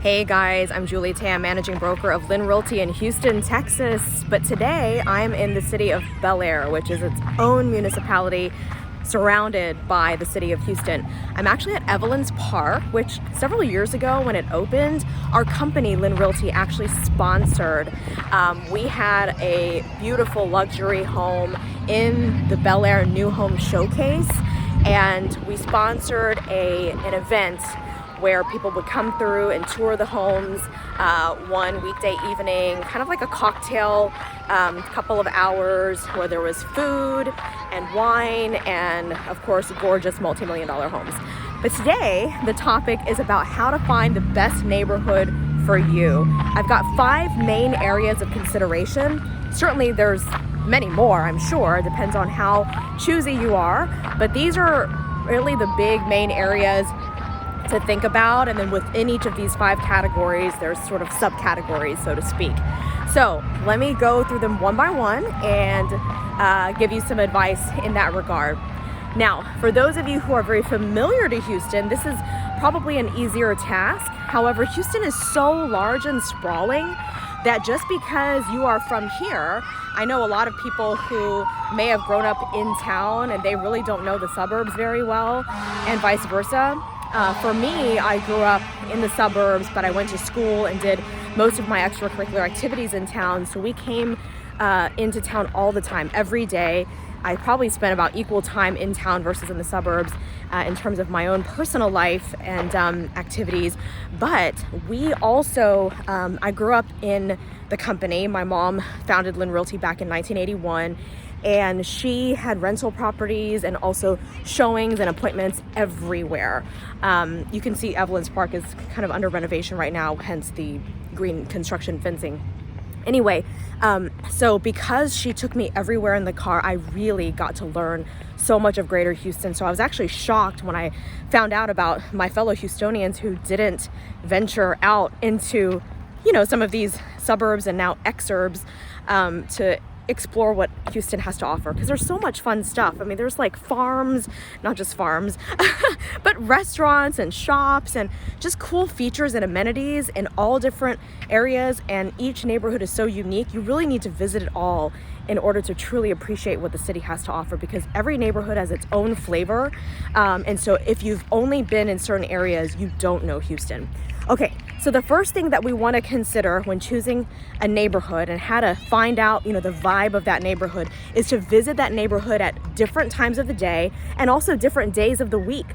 Hey guys, I'm Julie Tam, managing broker of LYN Realty in Houston, Texas. But today I'm in the city of Bel Air, which is its own municipality surrounded by the city of Houston. I'm actually at Evelyn's Park, which several years ago when it opened, our company LYN Realty actually sponsored. We had a beautiful luxury home in the Bel Air New Home Showcase, and we sponsored an event where people would come through and tour the homes one weekday evening, kind of like a cocktail, couple of hours where there was food and wine and of course gorgeous multi-million-dollar homes. But today the topic is about how to find the best neighborhood for you. I've got 5 main areas of consideration. Certainly there's many more, I'm sure. It depends on how choosy you are, but these are really the big main areas to think about, and then within each of these 5 categories there's sort of subcategories, so to speak. So let me go through them one by one and give you some advice in that regard. Now, for those of you who are very familiar to Houston, this is probably an easier task. However, Houston is so large and sprawling that just because you are from here, I know a lot of people who may have grown up in town and they really don't know the suburbs very well, and vice versa. For me, I grew up in the suburbs, but I went to school and did most of my extracurricular activities in town. So we came into town all the time, every day. I probably spent about equal time in town versus in the suburbs in terms of my own personal life and activities. But we also, I grew up in the company. My mom founded LYN Realty back in 1981. And she had rental properties and also showings and appointments everywhere. You can see Evelyn's Park is kind of under renovation right now, hence the green construction fencing. Anyway, so because she took me everywhere in the car, I really got to learn so much of Greater Houston. So I was actually shocked when I found out about my fellow Houstonians who didn't venture out into, some of these suburbs and now exurbs to explore what Houston has to offer, because there's so much fun stuff. I mean, there's like farms, not just farms, but restaurants and shops and just cool features and amenities in all different areas, and each neighborhood is so unique. You really need to visit it all in order to truly appreciate what the city has to offer, because every neighborhood has its own flavor, and so if you've only been in certain areas, you don't know Houston. Okay, so the first thing that we want to consider when choosing a neighborhood and how to find out, the vibe of that neighborhood is to visit that neighborhood at different times of the day and also different days of the week.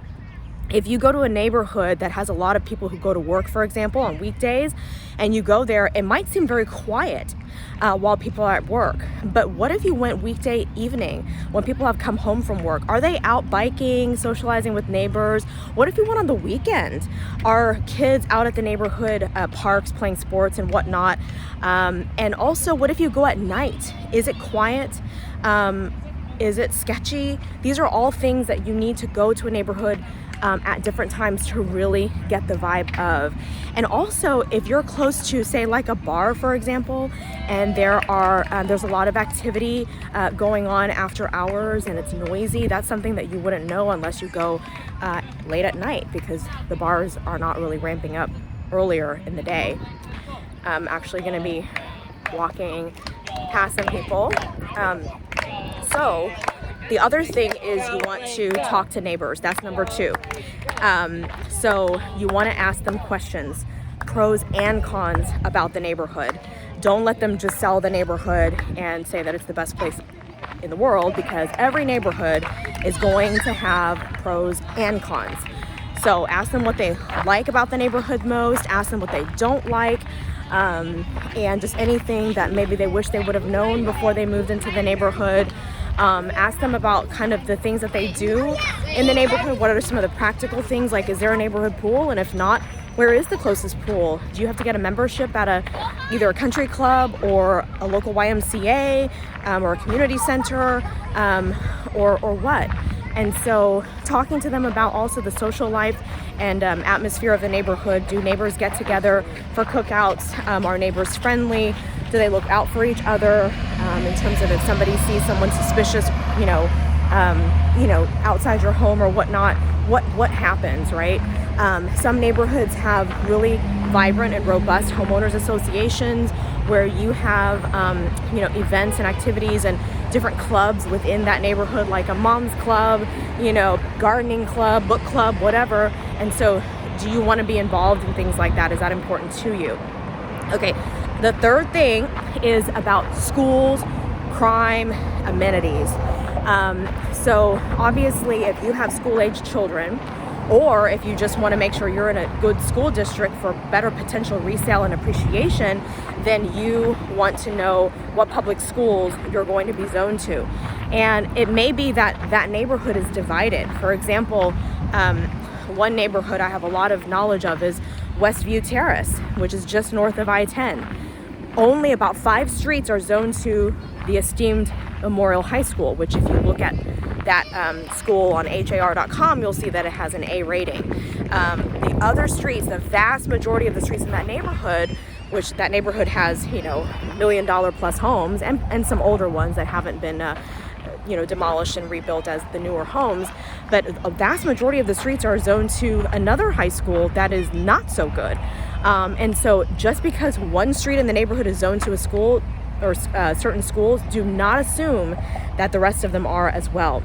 If you go to a neighborhood that has a lot of people who go to work, for example, on weekdays, and you go there, it might seem very quiet while people are at work. But what if you went weekday evening when people have come home from work? Are they out biking, socializing with neighbors? What if you went on the weekend? Are kids out at the neighborhood parks playing sports and whatnot? And also, what if you go at night? Is it quiet? Is it sketchy? These are all things that you need to go to a neighborhood at different times to really get the vibe of. And also, if you're close to, say, like a bar, for example, and there's a lot of activity going on after hours and it's noisy, that's something that you wouldn't know unless you go late at night, because the bars are not really ramping up earlier in the day. I'm actually going to be walking past some people. So the other thing is you want to talk to neighbors. That's number 2. So you want to ask them questions, pros and cons about the neighborhood. Don't let them just sell the neighborhood and say that it's the best place in the world, because every neighborhood is going to have pros and cons. So ask them what they like about the neighborhood most, ask them what they don't like, and just anything that maybe they wish they would have known before they moved into the neighborhood. Ask them about kind of the things that they do in the neighborhood. What are some of the practical things? Like, is there a neighborhood pool? And if not, where is the closest pool? Do you have to get a membership at either a country club or a local YMCA or a community center or what? And so talking to them about also the social life and atmosphere of the neighborhood. Do neighbors get together for cookouts? Are neighbors friendly? Do they look out for each other in terms of if somebody sees someone suspicious, outside your home or whatnot? what happens, right? Some neighborhoods have really vibrant and robust homeowners associations where you have events and activities and different clubs within that neighborhood, like a mom's club, gardening club, book club, whatever. And so do you want to be involved in things like that? Is that important to you? Okay, the third thing is about schools, crime, amenities. So obviously if you have school-age children, or if you just want to make sure you're in a good school district for better potential resale and appreciation, then you want to know what public schools you're going to be zoned to. And it may be that that neighborhood is divided. For example, one neighborhood I have a lot of knowledge of is Westview Terrace, which is just north of I-10. Only about 5 streets are zoned to the esteemed Memorial High School, which if you look at that school on har.com, you'll see that it has an A rating. The other streets, the vast majority of the streets in that neighborhood, which that neighborhood has, $1 million plus homes and some older ones that haven't been demolished and rebuilt as the newer homes. But a vast majority of the streets are zoned to another high school that is not so good. And so just because one street in the neighborhood is zoned to a school or certain schools, do not assume that the rest of them are as well.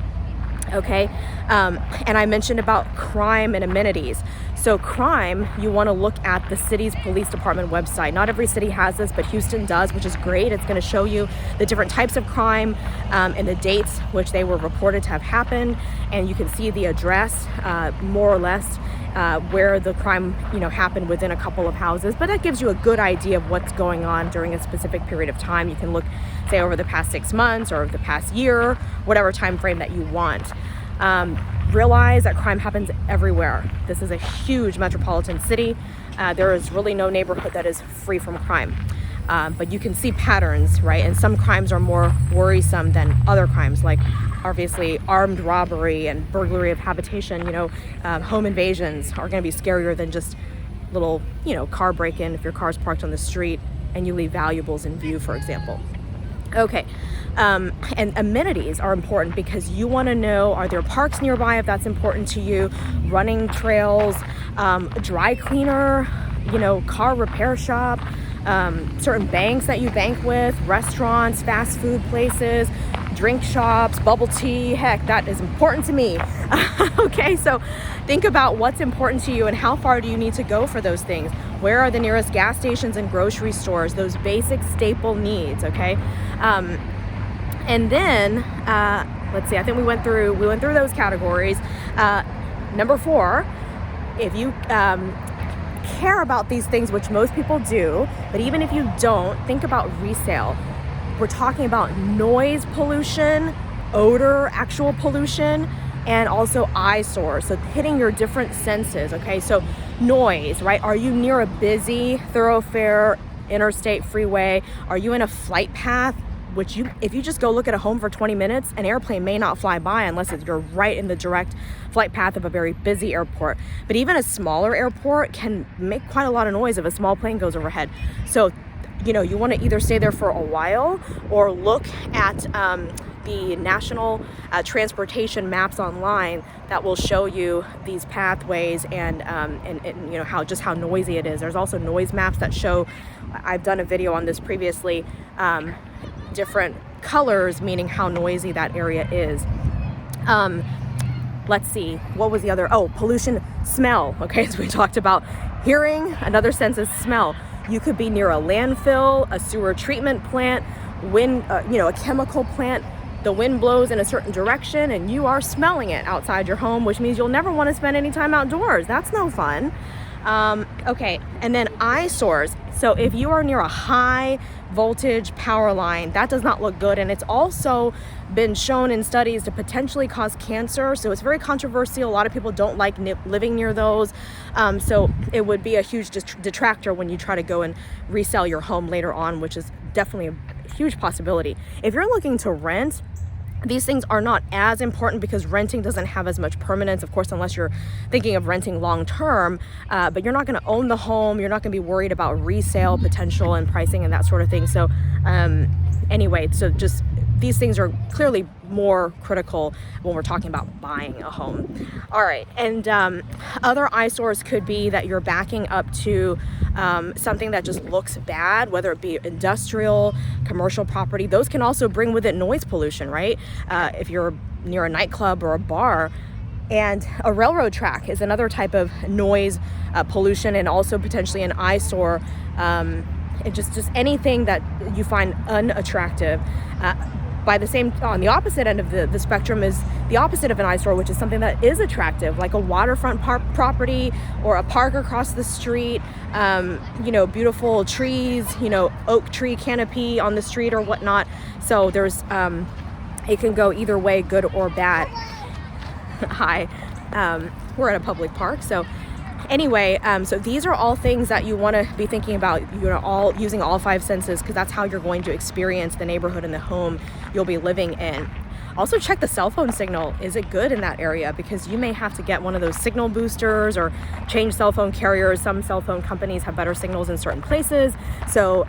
Okay, and I mentioned about crime and amenities. So crime, you want to look at the city's police department website. Not every city has this, but Houston does, which is great. It's going to show you the different types of crime and the dates which they were reported to have happened, and you can see the address, more or less, where the crime happened within a couple of houses. But that gives you a good idea of what's going on during a specific period of time. You can look, say, over the past 6 months or the past year, whatever time frame that you want. Realize that crime happens everywhere. This is a huge metropolitan city. There is really no neighborhood that is free from crime. But you can see patterns, right? And some crimes are more worrisome than other crimes, like obviously armed robbery and burglary of habitation. Home invasions are going to be scarier than just little, car break-in if your car's parked on the street and you leave valuables in view, for example. Okay, and amenities are important because you want to know, are there parks nearby if that's important to you, running trails, dry cleaner, car repair shop, certain banks that you bank with, restaurants, fast food places, drink shops, bubble tea. Heck, that is important to me. Okay, so think about what's important to you and how far do you need to go for those things. Where are the nearest gas stations and grocery stores? Those basic staple needs, okay? And then, let's see, I think we went through those categories. Number 4, if you care about these things, which most people do, but even if you don't, think about resale. We're talking about noise pollution, odor, actual pollution, and also eyesores. So hitting your different senses, okay? So noise, right? Are you near a busy thoroughfare, interstate, freeway? Are you in a flight path? Which if you just go look at a home for 20 minutes, an airplane may not fly by unless you're right in the direct flight path of a very busy airport. But even a smaller airport can make quite a lot of noise if a small plane goes overhead. So, you want to either stay there for a while or look at the national transportation maps online that will show you these pathways and how noisy it is. There's also noise maps that show, I've done a video on this previously, different colors meaning how noisy that area is. Let's see, what was the other? Oh, pollution, smell. Okay, so we talked about hearing. Another sense is smell. You could be near a landfill, a sewer treatment plant, a chemical plant. The wind blows in a certain direction and you are smelling it outside your home, which means you'll never want to spend any time outdoors. That's no fun. Okay, and then eyesores. So if you are near a high voltage power line, that does not look good. And it's also been shown in studies to potentially cause cancer. So it's very controversial. A lot of people don't like living near those. So it would be a huge detractor when you try to go and resell your home later on, which is definitely a huge possibility. If you're looking to rent, these things are not as important because renting doesn't have as much permanence, of course, unless you're thinking of renting long term, but you're not going to own the home. You're not going to be worried about resale potential and pricing and that sort of thing. So anyway, so just these things are clearly more critical when we're talking about buying a home. All right, and other eyesores could be that you're backing up to something that just looks bad, whether it be industrial, commercial property. Those can also bring with it noise pollution, right? If you're near a nightclub or a bar. And a railroad track is another type of noise pollution, and also potentially an eyesore. And just anything that you find unattractive. On the opposite end of the spectrum is the opposite of an eyesore, which is something that is attractive, like a waterfront property or a park across the street, beautiful trees, oak tree canopy on the street or whatnot. So there's, it can go either way, good or bad. Hi, we're at a public park. So anyway, so these are all things that you want to be thinking about, all using all five senses, because that's how you're going to experience the neighborhood and the home you'll be living in. Also check the cell phone signal. Is it good in that area? Because you may have to get one of those signal boosters or change cell phone carriers. Some cell phone companies have better signals in certain places. So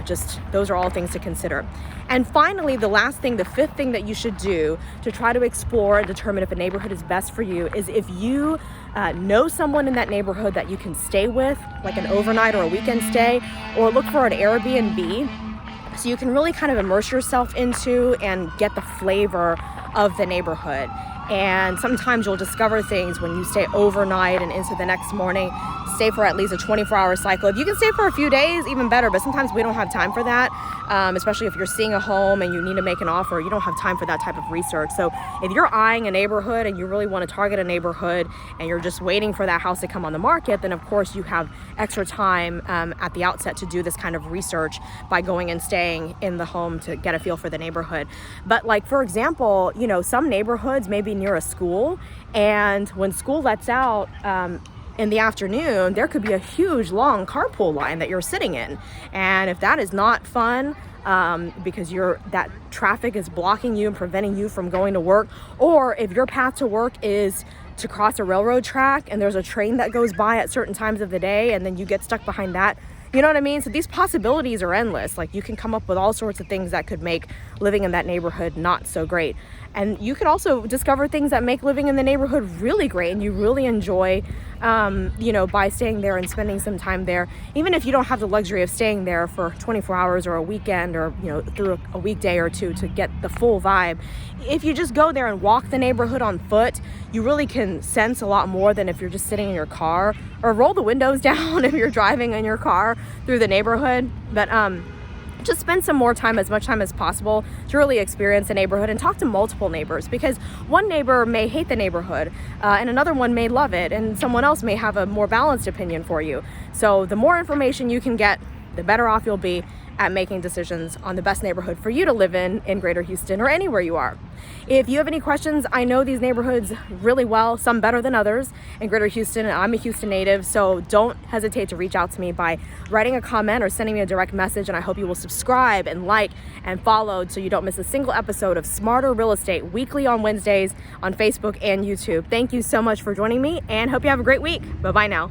just those are all things to consider. And finally, the last thing, the fifth thing that you should do to try to explore and determine if a neighborhood is best for you is if you know someone in that neighborhood that you can stay with, like an overnight or a weekend stay, or look for an Airbnb. So you can really kind of immerse yourself into and get the flavor of the neighborhood. And sometimes you'll discover things when you stay overnight and into the next morning. Stay for at least a 24-hour cycle. If you can stay for a few days, even better, but sometimes we don't have time for that, especially if you're seeing a home and you need to make an offer. You don't have time for that type of research. So if you're eyeing a neighborhood and you really want to target a neighborhood and you're just waiting for that house to come on the market, then of course you have extra time at the outset to do this kind of research by going and staying in the home to get a feel for the neighborhood. But like, for example, some neighborhoods may be near a school, and when school lets out, in the afternoon, there could be a huge long carpool line that you're sitting in. And if that is not fun, because that traffic is blocking you and preventing you from going to work, or if your path to work is to cross a railroad track and there's a train that goes by at certain times of the day and then you get stuck behind that, you know what I mean? So these possibilities are endless. Like, you can come up with all sorts of things that could make living in that neighborhood not so great. And you could also discover things that make living in the neighborhood really great and you really enjoy, by staying there and spending some time there. Even if you don't have the luxury of staying there for 24 hours or a weekend or, through a weekday or two to get the full vibe. If you just go there and walk the neighborhood on foot, you really can sense a lot more than if you're just sitting in your car, or roll the windows down if you're driving in your car through the neighborhood. But just spend some more time, as much time as possible, to really experience the neighborhood and talk to multiple neighbors, because one neighbor may hate the neighborhood and another one may love it, and someone else may have a more balanced opinion for you. So the more information you can get, the better off you'll be at making decisions on the best neighborhood for you to live in Greater Houston or anywhere you are. If you have any questions, I know these neighborhoods really well, some better than others in Greater Houston. I'm a Houston native, so don't hesitate to reach out to me by writing a comment or sending me a direct message, and I hope you will subscribe and like and follow so you don't miss a single episode of Smarter Real Estate weekly on Wednesdays on Facebook and YouTube. Thank you so much for joining me, and hope you have a great week. Bye-bye now.